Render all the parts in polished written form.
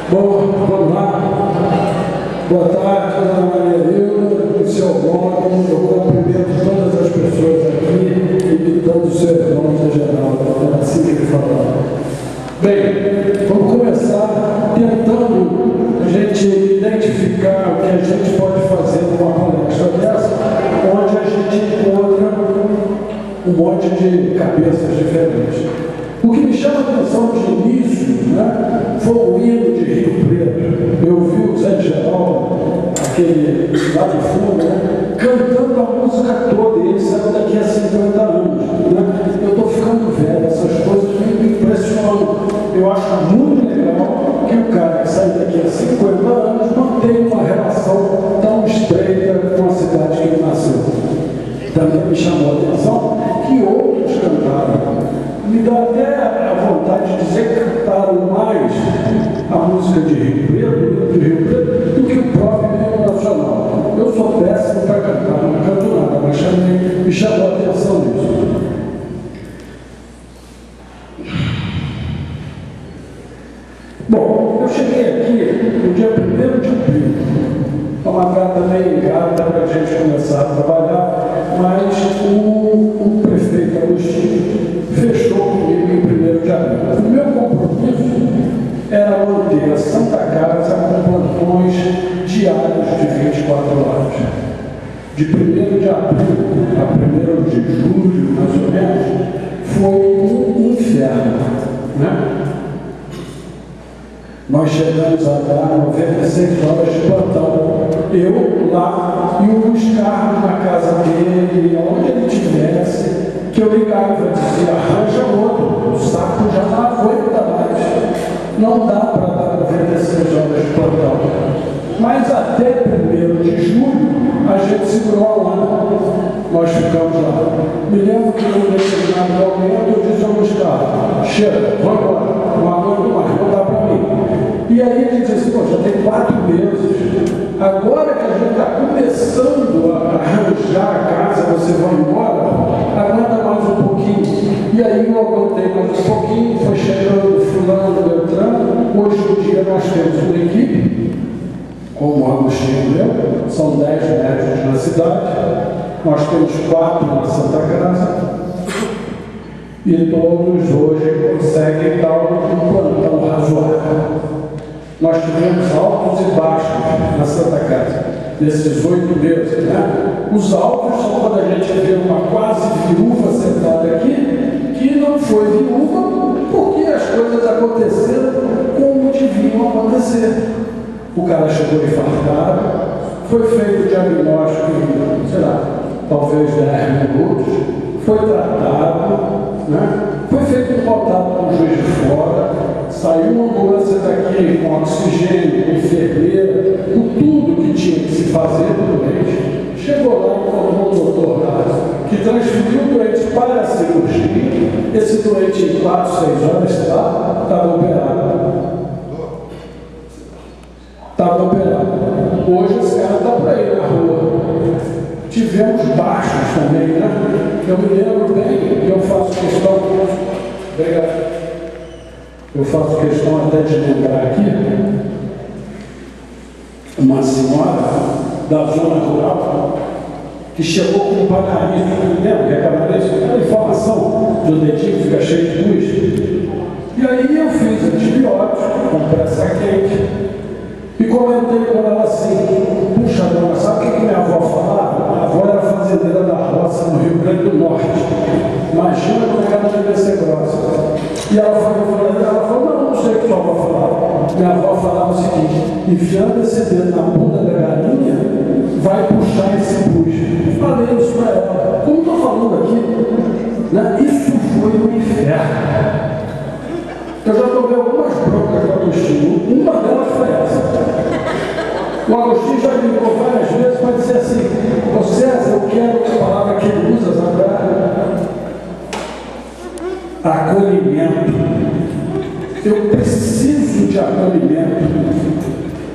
Bom, vamos lá. Boa tarde, Ana Maria Hilda, em seu nome, eu cumprimento todas as pessoas aqui, imitando o seu irmão de geral, é assim que ele falava. Bem, vamos começar tentando a gente identificar o que a gente pode fazer numa palestra dessa, onde a gente encontra um monte de cabeças diferentes. O que me chama a atenção de início, né, foi o hino de Rio Preto. Eu vi o Zé Geraldo, aquele lá de fundo, né, cantando a música toda, e ele saiu daqui a 50 anos. Né? Eu estou ficando velho, essas coisas me impressionam. Eu acho muito legal que o cara que sai daqui a 50 anos mantenha uma relação tão estreita com a cidade que ele nasceu. Também me chamou a atenção que outros cantaram. Me dá até a vontade de dizer que cantaram mais a música de Rio Preto, do que o próprio hino nacional. Eu sou péssimo para cantar, não canto nada, mas me chamou a atenção disso. Bom, eu cheguei aqui no dia 1º de abril. É uma data meio ingrata para a gente começar a trabalhar, mas o prefeito Agostinho fechou comigo em 1º de abril. O meu compromisso era manter a Santa Casa com plantões diários de 24 horas. De 1º de abril a 1º de julho, mais ou menos, foi um inferno, né? Nós chegamos a dar 96 horas de plantão. Eu lá e o Luiz Carlos na casa dele, onde ele estivesse, que eu ligava e dizia, arranja outro, o saco já não aguenta mais. Não dá para dar 96 horas de plantão. Mas até 1º de julho, a gente segurou um ano. Nós ficamos lá. Me lembro que num determinado momento eu disse ao Luiz Carlos, chega, vamos embora, não aguento mais, não dá para mim. E aí ele disse assim, pô, já tem 4 meses. Agora que a gente está começando a arranjar a casa, você vai embora, aguenta mais um pouquinho. E aí eu aguentei mais um pouquinho, foi chegando fulano, Beltrano. Hoje em dia nós temos uma equipe, como o Agostinho meu, são 10 médicos na cidade, nós temos 4 na Santa Casa, e todos hoje conseguem dar um plantão razoável. Nós tivemos altos e baixos na Santa Casa, nesses 8 meses. Né? Os altos são quando a gente vê uma quase viúva sentada aqui, que não foi viúva porque as coisas aconteceram como deviam acontecer. O cara chegou infartado, foi feito o diagnóstico em, sei lá, talvez 10 minutos, foi tratado, né? Foi feito um contato com o Juiz de Fora, saiu uma ambulância daqui com oxigênio, com enfermeira, com tudo que tinha que se fazer do doente. Chegou lá e encontrou o doutor lá, que transferiu o doente para a cirurgia. Esse doente em 4, 6 horas, estava operado. Estava operado. Hoje esse cara está por aí na rua. Tivemos baixos também, né? Eu me lembro bem, e eu faço questão. Obrigado. Eu faço questão até de lembrar aqui uma senhora da zona rural que chegou com um pagarista, lembra que é pagarista? Aquela informação do dedinho que fica cheio de luz. E aí eu fiz antibiótico com pressa quente e comentei com ela assim, puxa dona, sabe o que minha avó falava? A avó era fazendeira da roça no Rio Grande do Norte. Imagina como ela devia ser grossa. E ela falou, não sei o que sua avó falava. Minha avó falava o seguinte, enfiando esse dedo na bunda da galinha, vai puxar esse bucho. Falei isso para ela. Como estou falando aqui, né? Isso foi um inferno. Eu já tomei algumas broncas do Agostinho. Uma delas foi essa. O Agostinho já me ligou várias vezes para dizer assim, ô César, eu quero a palavra que ele usa, acolhimento. Eu preciso de acolhimento.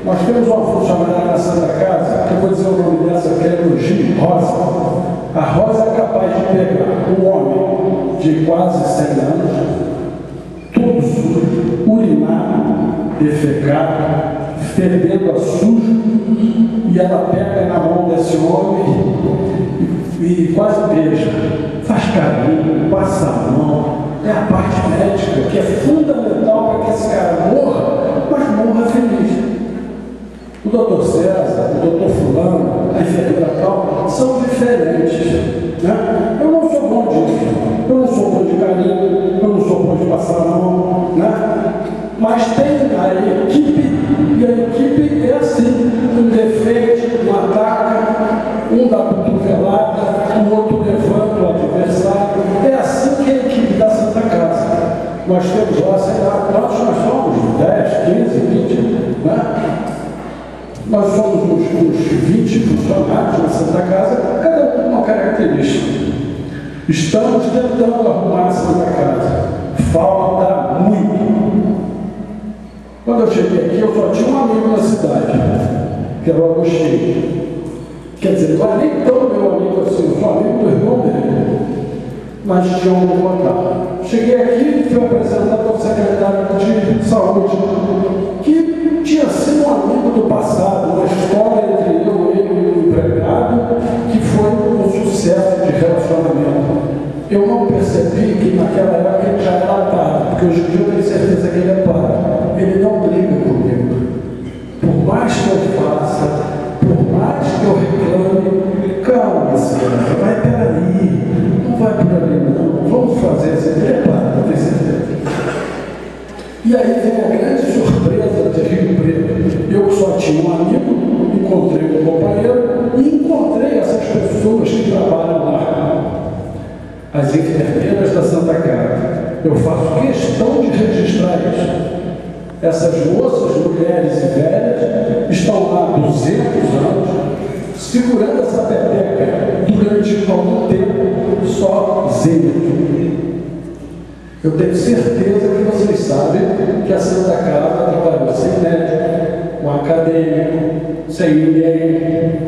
Nós temos uma funcionária na Santa Casa, que eu vou dizer o nome dessa, que é elogio, Rosa. A Rosa é capaz de pegar um homem de quase 100 anos, todo sujo, urinado, defecado, fedendo a sujo, e ela pega na mão desse homem e quase beija, faz carinho, passa a mão. É a parte médica que é fundamental para que esse cara morra, mas morra feliz. O doutor César, o doutor Fulano, a enfermeira tal, são diferentes. Né? Eu não sou bom disso, eu não sou bom de carinho, eu não sou bom de passar a mão, né? Mas tem a equipe, e a equipe é assim: um defende, um ataca, um dá cotovelada, o outro levanta o adversário. É assim que é a equipe da Santa Casa. Nós temos lá, sei lá, nós somos 10, 15, 20, né? Nós somos uns 20 funcionários na Santa Casa, cada um com uma característica. Estamos tentando arrumar a Santa Casa. Falta muito. Quando eu cheguei aqui, eu só tinha um amigo na cidade, que era o Agostinho. Quer dizer, não é nem tão meu amigo assim, eu sou amigo do irmão dele, mas tinha um local. Cheguei aqui e fui apresentado ao secretário de saúde, que tinha sido um amigo do passado, uma história entre eu, ele e o empregado, que foi um sucesso de relacionamento. Eu não percebi que naquela época ele já era atado, porque hoje em dia eu tenho certeza que ele é padre. Ele não briga comigo. Por mais que eu faça, por mais que eu reclame, calma, senhora, vai peraí, não vai por ali não, vamos fazer assim, ele é padre, não tem certeza. E aí vem a grande surpresa de Rio Preto. Eu só tinha um amigo, encontrei um companheiro e encontrei essas pessoas que trabalham lá. As enfermeiras da Santa Casa. Eu faço questão de registrar isso. Essas moças, mulheres e velhas, estão lá há 200 anos, segurando essa peteca durante algum tempo, sozinho. Eu tenho certeza que vocês sabem que a Santa Casa trabalhou sem médico, um acadêmico, sem ninguém,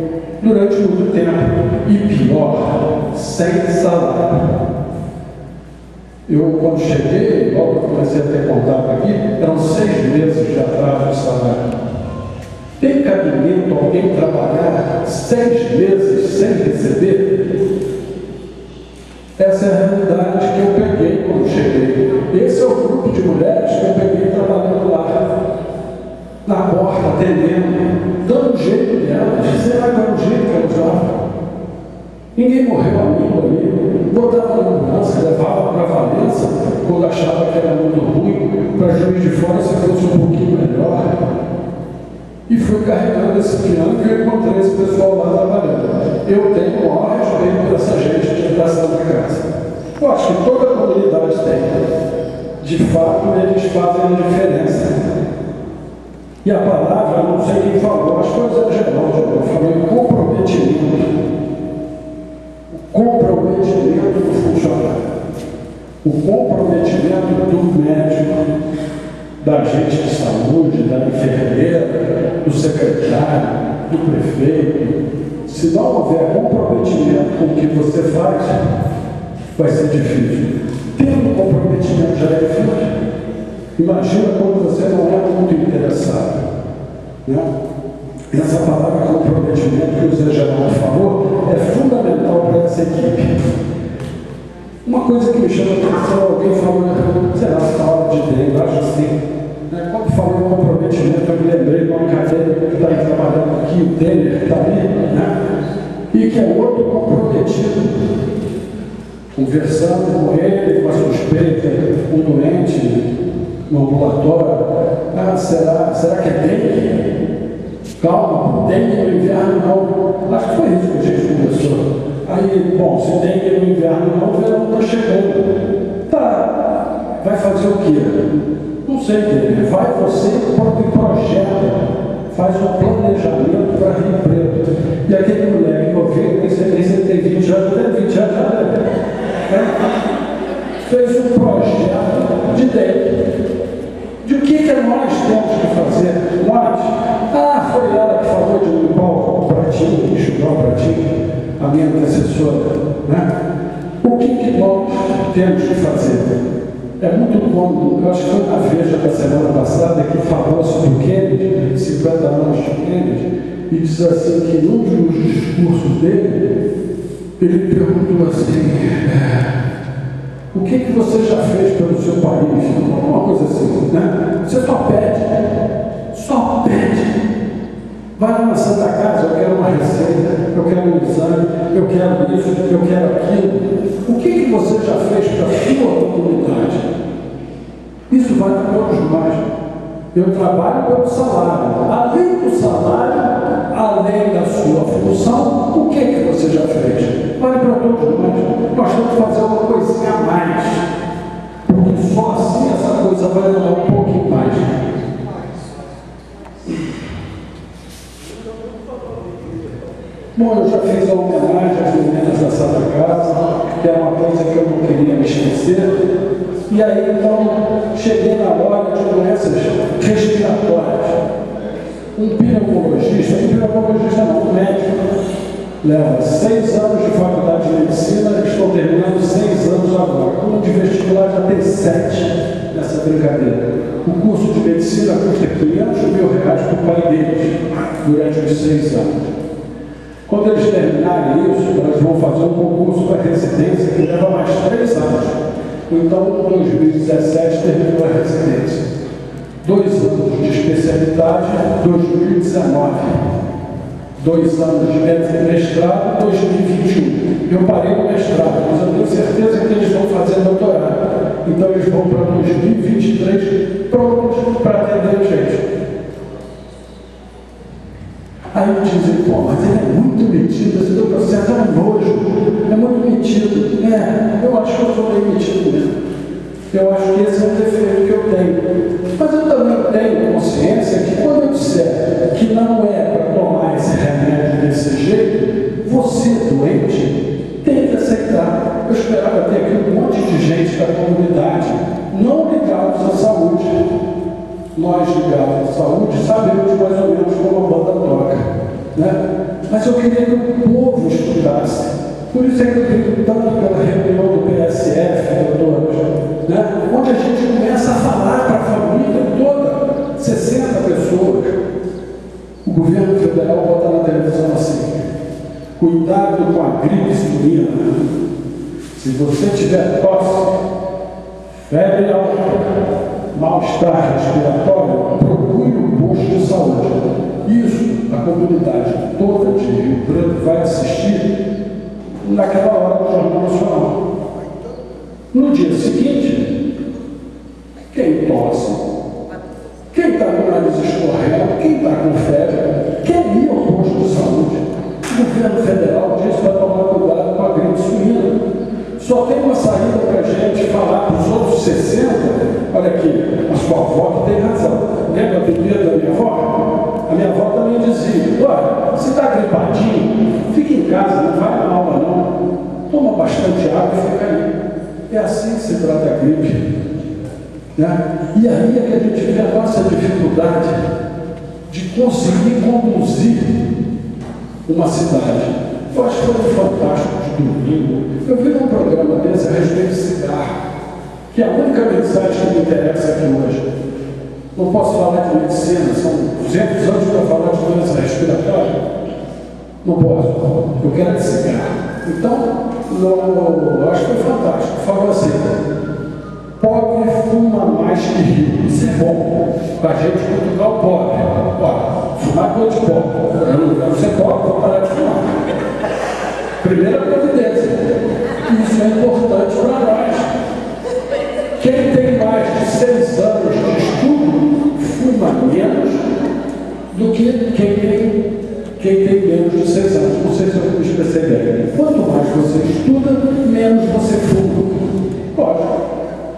durante muito tempo, e pior, sem salário. Eu, quando cheguei, logo que comecei a ter contato aqui, eram 6 meses de atraso de salário. Tem cabimento alguém trabalhar 6 meses sem receber? Essa é a realidade que eu peguei quando cheguei. Esse é o grupo de mulheres que eu peguei trabalhando lá, na porta, atendendo, dando jeito delas. Será que era o jeito que elas davam? Ninguém morreu amigo ali. Botava na ambulância, levava para Valença, quando achava que era muito ruim, para Juiz de Fora se fosse um pouquinho melhor. E fui carregando esse piano que eu encontrei esse pessoal lá trabalhando. Eu tenho o maior respeito por essa gente da Santa Casa. Eu acho que toda a comunidade tem. De fato, eles fazem a diferença. E a palavra, não sei quem falou, as coisas em geral, eu falei comprometimento. O comprometimento do funcionário. O comprometimento do médico, da agente de saúde, da enfermeira, do secretário, do prefeito. Se não houver comprometimento com o que você faz, vai ser difícil. Tendo comprometimento já é difícil. Imagina quando você não é muito interessado. Né? Essa palavra comprometimento que o Zé Geraldo falou é fundamental para essa equipe. Uma coisa que me chama a atenção, alguém falou, sei lá, essa hora de dentro, eu acho assim, né? Quando falou em comprometimento, eu me lembrei de uma cadeira que está aí trabalhando aqui, o Denner, que está ali, né? E que é outro comprometido. Conversando com ele, com a suspeita, um doente no ambulatório. Ah, será que é dengue? Calma, dengue no inverno não. Acho que foi isso que a gente conversou. Aí, bom, se dengue no inverno não, o verão está chegando. Tá, vai fazer o quê? Não sei, Denner. Vai você e projeta, faz um planejamento para Rio Preto. E aquele moleque novinho, nem sei se ele tem 20 anos, até 20 anos já deve. Fez um projeto de dengue. De o que nós temos que fazer? Nós? Foi ela que falou de limpar o pratinho, de enxugar o pratinho, a minha antecessora. Né? O que nós temos que fazer? É muito cômodo, eu acho que foi na Veja da semana passada que falou-se do Kennedy, 50 anos de Kennedy, e diz assim que num dos discursos dele, ele perguntou assim, o que você já fez pelo seu país? Alguma coisa assim, né? Você só pede. Vai lá na Santa Casa, eu quero uma receita, eu quero um exame, eu quero isso, eu quero aquilo. O que você já fez para a sua comunidade? Isso vai para todos nós. Eu trabalho pelo salário. Além do salário, além da sua função, o que você já fez? Vale para todos nós. Nós temos que fazer uma coisinha a mais. Porque só assim essa coisa vai andar um pouquinho mais. Bom, eu já fiz a homenagem às meninas da Santa Casa, que é uma coisa que eu não queria me esquecer. E aí, então, cheguei na hora de doenças respiratórias. Um pneumologista não, um médico, leva 6 anos de faculdade de medicina, eles estão terminando 6 anos agora. Um de vestibular já tem 7 nessa brincadeira. O curso de medicina custa R$500 mil para o pai deles, durante os 6 anos. Quando eles terminarem isso, eles vão fazer um concurso para residência que leva mais 3 anos. Então, em 2017, terminou a residência. 2 anos de especialidade, 2019. 2 anos de mestrado, 2021. Eu parei no mestrado, mas eu tenho certeza que eles vão fazer doutorado. Então, eles vão para 2023 prontos para atender gente. Aí dizem, pô, mas ele é muito metido, esse teu processo é um nojo, é muito metido. Eu acho que eu sou meio metido mesmo. Eu acho que esse é um defeito que eu tenho. Mas eu também tenho consciência que quando eu disser que não é para tomar esse remédio desse jeito, você, doente, tem que aceitar. Eu esperava ter aqui um monte de gente da comunidade, não ligados à saúde. Nós ligados à saúde sabemos mais ou menos como a banda toca, né? Mas eu queria que o povo estudasse. Por isso é que eu brigo tanto pela reunião do PSF, doutores, né? Onde a gente começa a falar para a família toda, 60 pessoas. O governo federal bota na televisão assim, cuidado com a gripe suína. Se você tiver tosse, febre alta, mal-estar respiratório, procure um posto de saúde. Isso a comunidade toda de Rio Branco vai assistir naquela hora do Jornal Nacional. No dia seguinte, quem tosse, quem está com o nariz escorrendo, quem está com febre, quer ir ao posto de saúde. O governo federal diz para tomar cuidado com a gripe suína. Só tem uma saída para a gente falar para os outros 60, olha aqui, a sua avó que tem razão. Lembra do dia da minha avó? A minha avó também dizia, olha, você está gripadinho, fica em casa, não vai na aula não, toma bastante água e fica aí. É assim que se trata a gripe. Né? E aí é que a gente vê a nossa dificuldade de conseguir conduzir uma cidade. Eu acho que foi um fantástico de domingo. Eu vi um programa desse a respeito de cigarro, que é a única mensagem que me interessa aqui hoje. Não posso falar de medicina, são 200 anos para falar de doença respiratória. Não posso. Eu quero de cigarro. Então, eu acho que foi fantástico. Falou assim, pobre fuma mais que rico. Isso é bom. Para a gente cutucar o pobre. Olha, fumar coisa de pobre. Eu não quero ser pobre, vou parar de fumar. Primeira providência. Isso é importante para nós. Quem tem mais de 6 anos de estudo fuma menos do que quem tem menos de 6 anos. Não sei se eu me expressei bem. Quanto mais você estuda, menos você fuma. Pode.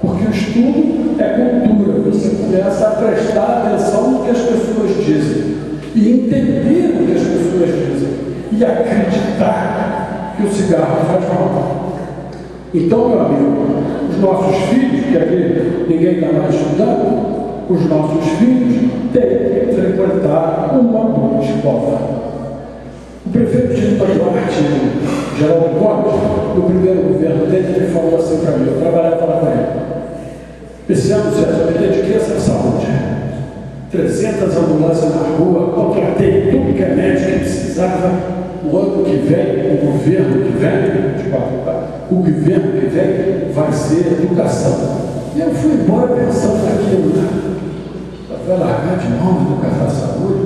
Porque o estudo é cultura. Você começa a prestar atenção no que as pessoas dizem e entender o que as pessoas dizem e acreditar que o cigarro faz mal. Então, meu amigo, os nossos filhos, que aqui ninguém está mais estudando, os nossos filhos têm que frequentar uma boa escola. O prefeito de Vitor Duarte, Geraldo Gomes, no primeiro governo dele, ele falou assim para mim, eu trabalhava lá com ele. 300 ambulâncias na rua, contratei tudo que é médico que precisava. O ano que vem, o governo que vem, o governo que vem vai ser educação. E eu fui embora pensando naquilo, né? Vai largar de mão a educação, a saúde?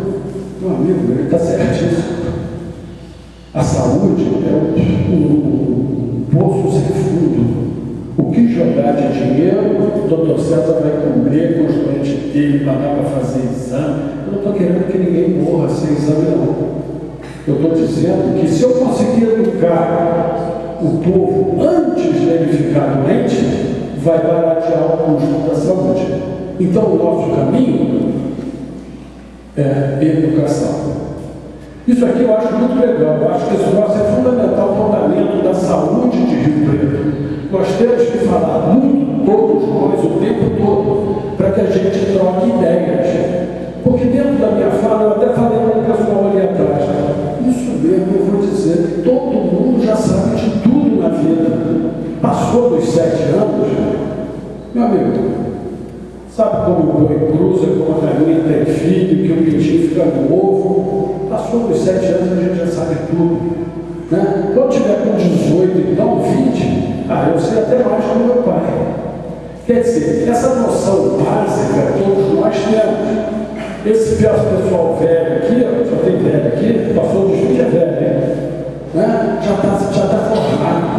Meu amigo, ele está certíssimo. A saúde é um poço sem fundo. O que jogar de dinheiro, o doutor César vai cobrir com os doentes dele, pagar para fazer exame. Eu não estou querendo que ninguém morra sem exame, não. Eu estou dizendo que se eu conseguir educar o povo antes dele ficar doente, vai baratear o custo da saúde. Então, o nosso caminho é educação. Isso aqui eu acho muito legal. Eu acho que esse nosso é fundamental para o andamento da saúde de Rio Preto. Nós temos que falar muito, todos nós, o tempo todo, para que a gente troque ideias. Porque dentro da minha fala, eu até falei com o pessoal ali atrás, isso mesmo eu vou dizer, todo mundo já sabe de tudo na vida. Passou dos 7 anos, meu amigo, sabe como o boi cruza, como a galinha tem filho, que o pintinho fica no ovo? Passou dos 7 anos, a gente já sabe tudo. Né? Quando tiver com 18, então 20, eu sei até mais que o meu pai. Quer dizer, essa noção básica todos nós temos. Esse pessoal velho aqui, só tem velho aqui, passou dos 20 é velho, né? Já tá formado.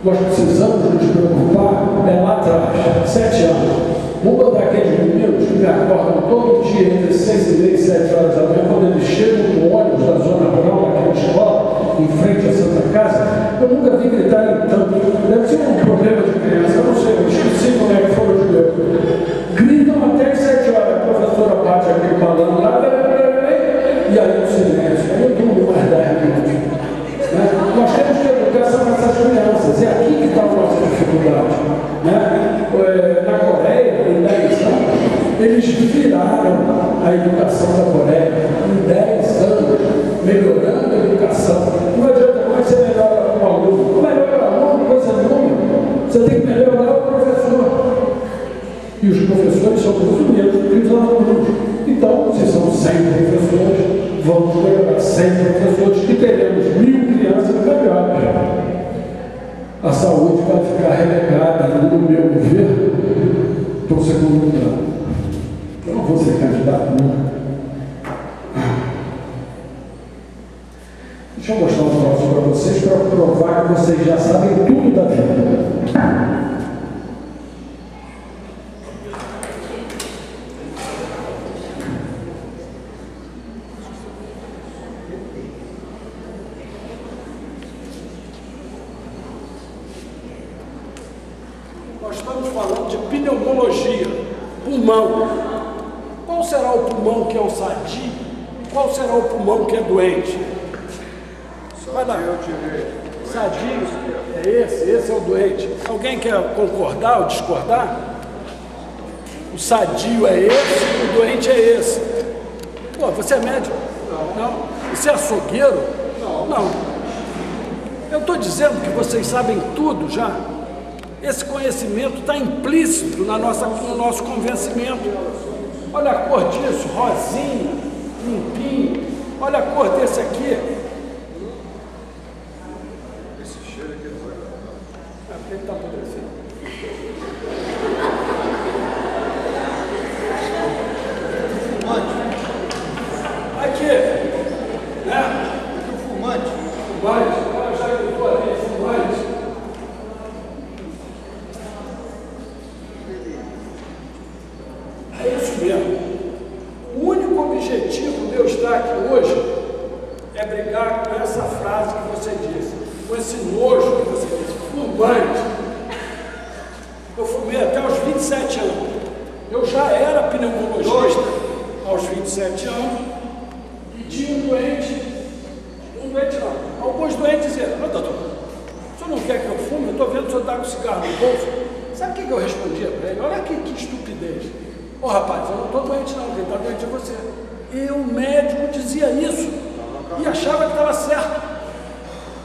Nós precisamos nos preocupar lá atrás, 7 anos. Vamos botar aqueles meninos que me acordam todo dia entre 6h30 e 7 horas da manhã, quando eles chegam no ônibus da zona rural, naquela escola, em frente à Santa Casa. Eu nunca vi gritarem tanto. Deve ser um problema de criança, eu não sei, eu esqueci como é que foram os meus. Gritam até as 7 horas, a professora bate aquele balão lá, e aí o silêncio. Aí eu durmo mais 10 minutos. Né? Nós temos que educar essas crianças, é aqui que está a nossa dificuldade. Né? Na Coreia, em 10 anos, eles viraram a educação da Coreia, em 10 anos, melhorando a educação. Não adianta mais você melhorar o aluno, não melhora o aluno, coisa nenhuma, você tem que melhorar o professor. E os professores são muito menos que os alunos. Então, se são 100 professores, vamos melhorar 100 professores e teremos 1000 crianças melhores. A saúde vai ficar relegada no meu governo para o segundo plano. Eu não vou ser candidato nunca. Deixa eu mostrar um troço para vocês para provar que vocês já sabem tudo da vida. Nós estamos falando de pneumologia, pulmão. Qual será o pulmão que é o sadio? Qual será o pulmão que é doente? Vai lá. Sadio é esse é o doente. Alguém quer concordar ou discordar? O sadio é esse, o doente é esse. Pô, você é médico? Não. Você é açougueiro? Não. Eu estou dizendo que vocês sabem tudo já. Esse conhecimento está implícito no nosso convencimento. Olha a cor disso, rosinha, limpinho. Olha a cor desse aqui. Esse cheiro aqui não vai dar. É porque ele está apodrecendo. Fumante. Aqui. Né? Fumante. Fumante. Olha, já que eu estou ali, fumante. É isso mesmo. O único objetivo meu estar aqui hoje é brigar com essa frase que você disse, com esse nojo que você disse, fumante. Eu fumei até aos 27 anos. Eu já era pneumologista aos 27 anos e tinha um doente não, alguns doentes diziam, doutor, o senhor não quer que eu fume? Eu estou vendo o senhor estar com cigarro no bolso. Sabe o que eu respondia para ele? Olha que estupidez. Ô rapaz, eu não estou doente não, quem está doente é você. E o médico dizia isso e achava que estava certo.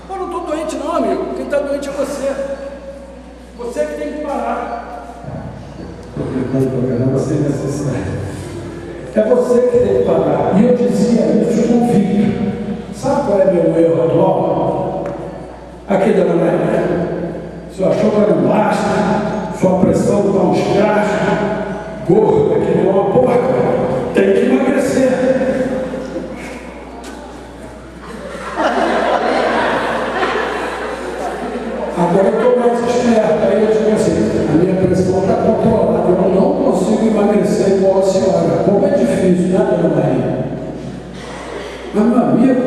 Eu não estou doente não, amigo, quem está doente é você. Você que tem que parar. Estou gritando para caramba sem necessidade. É você que tem que pagar. E eu dizia isso convicto. Sabe qual é meu erro atual? Aqui, dona Maria, se achou que não basta, sua pressão está uns cachos, gorda que nem uma porca, tem que emagrecer. Agora eu estou mais esperto, aí eu digo assim, a minha pressão está controlada, eu não consigo emagrecer igual a senhora. Como é difícil, né, dona Maria? Mas, meu amigo,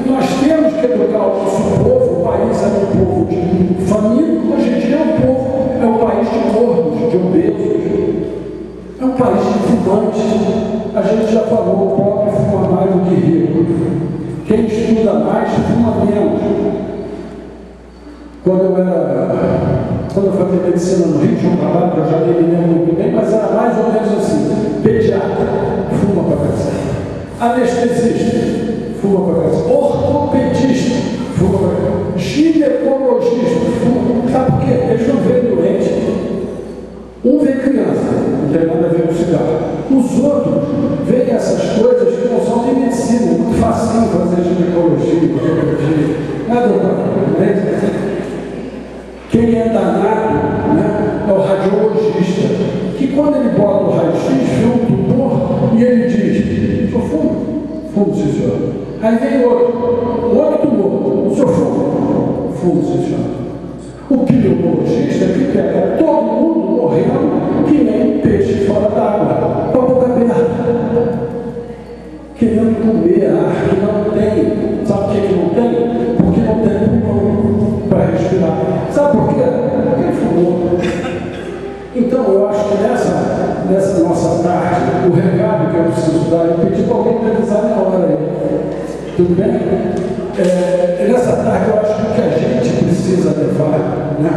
nós temos que educar o nosso povo. O país é um povo de faminto, hoje em dia é um país de gordos, de obesos, é um país de fumantes. A gente já falou, o pobre fuma mais do que rico. Quem estuda mais, fuma menos. Quando eu fazia medicina no Rio, tinha um trabalho que eu já nem me lembro muito bem, mas era mais ou menos assim: pediatra, fuma para cacete. Anestesista, fuma para cacete. Ortopedista, fuma para cacete. Ginecologista, fuma. Sabe por quê? Eles não veem doente. Um vê criança, não tem nada a ver com cigarro. Os outros veem essas coisas que não são de medicina. É muito facinho fazer ginecologia, ortopedia. Nada para quem é danado, né, é o radiologista, que quando ele bota o raio-x, vê um tumor e ele diz: o senhor fuma? Fumo, sim, senhor. Aí vem outro tumor: o senhor fuma? Fumo, sim, senhor. O pneumologista que pega todo mundo morrendo que nem peixe fora d'água, com a boca aberta, querendo comer ar que não tem. Sabe por que não tem? Porque não tem pulmão para respirar. Sabe por quê? Porque ele fumou. Então, eu acho que nessa nossa tarde, o recado que eu preciso dar, eu pedi para alguém revisar na hora aí. Tudo bem? Nessa tarde, eu acho que o que a gente precisa levar, né,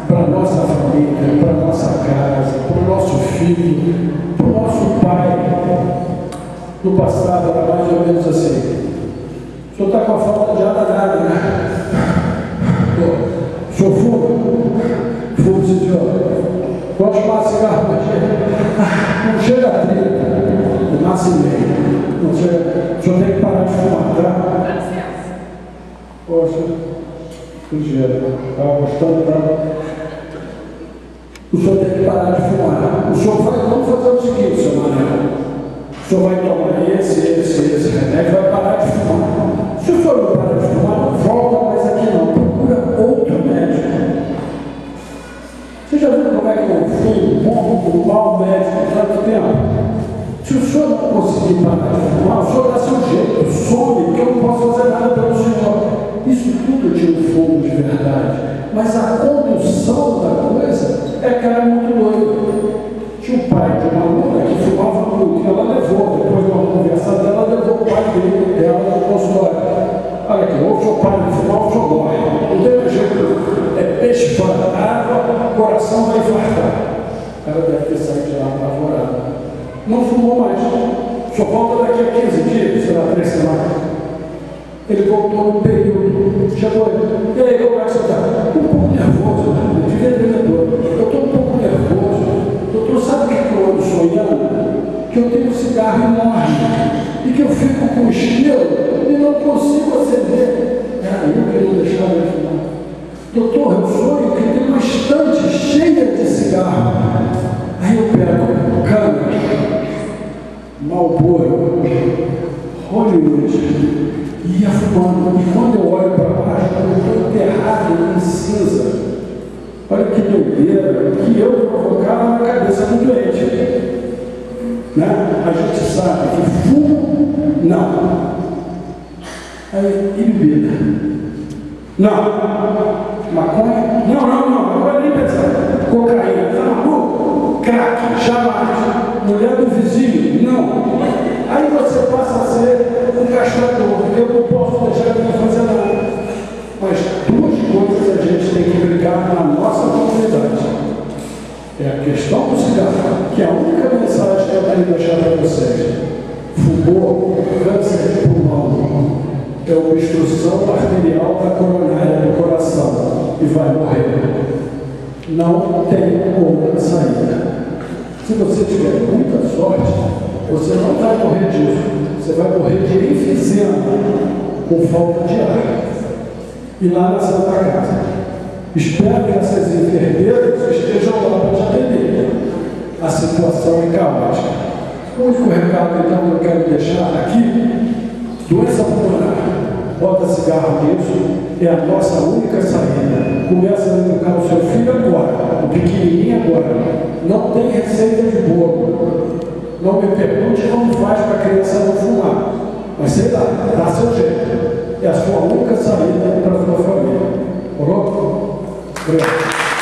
para a nossa família, para a nossa casa, para o nosso filho, para o nosso pai. No passado, era mais ou menos assim: o senhor está com a falta de ar danada, né? O senhor fuma? Fumo, senhor. Pode fumar cigarro por dia? Não chega a 30, no máximo meio. Não chega. O senhor tem que parar de fumar, tá? Poxa, ligeiro. Estava gostando, tá? O senhor tem que parar de fumar. O senhor vamos fazer o seguinte, seu Manuel. O senhor vai tomar esse remédio, vai parar de fumar. Se o senhor não parar de fumar, não volta mais aqui não. Procura outro médico. Você já viu como é que eu fui um mau médico há tanto tempo? Se o senhor não conseguir parar de fumar, o senhor dá seu jeito, some, porque eu não posso fazer nada pelo senhor. Isso tudo tinha um fogo de verdade. Mas a condução da coisa é que era muito doido. Tinha um pai de uma aluna que fumava muito, e ela levou, depois de uma conversa dela, levou o pai dela no consultório. Olha aqui, ou o seu pai de fumar, ou o senhor morre. Não tem jeito, é peixe fora da água, o coração vai infartar. Ela deve ter saído de lá apavorada. Não fumou mais. Só volta daqui a 15 dias, sei lá, 3 semanas. Ele voltou no período, chegou ele. E aí, como é que você está? Um pouco nervoso, né? De vendedor. Eu estou um pouco nervoso. Doutor, sabe o que eu ando sonhando? Que eu tenho um cigarro enorme e que eu fico com o cheiro e não consigo acender. Era eu que não deixava ele fumar. Doutor, eu sonho que tem uma estante cheia de cigarro. Aí eu pego cana, Marlboro, Hollywood e ia fumando. E quando eu olho para baixo, eu estou enterrado em cinza. Olha que doideira que eu provocava na cabeça do doente. Né? A gente sabe que fumo, não. Aí, e bebida? Não. Maconha? Não. Agora nem pensar. Cocaína? Tá maluco? Crack? Jamais. Mulher do vizinho? Não. Aí você passa a ser um castrador. Eu não posso deixar de não fazer nada. Mas duas coisas a gente tem que brigar na nossa comunidade. É a questão do cigarro, que é a única mensagem que eu tenho que deixar para vocês. Fumou, câncer de pulmão, é uma obstrução arterial da coronária do coração e vai morrer. Não tem outra saída. Se você tiver muita sorte, Você não vai morrer disso. Você vai morrer de enfisema, com falta de ar. E lá na Santa Casa. Espero que essas enfermeiras estejam lá para te atender. A situação é caótica. O único recado então que eu quero deixar aqui: doença pulmonar, bota cigarro nisso, é a nossa única saída. Começa a educar o seu filho agora, o pequenininho agora. Não tem receita de bolo. Não me pergunte como faz para a criança não fumar. Mas sei lá, dá seu jeito. É a sua única saída para a sua família. Pronto? Obrigado.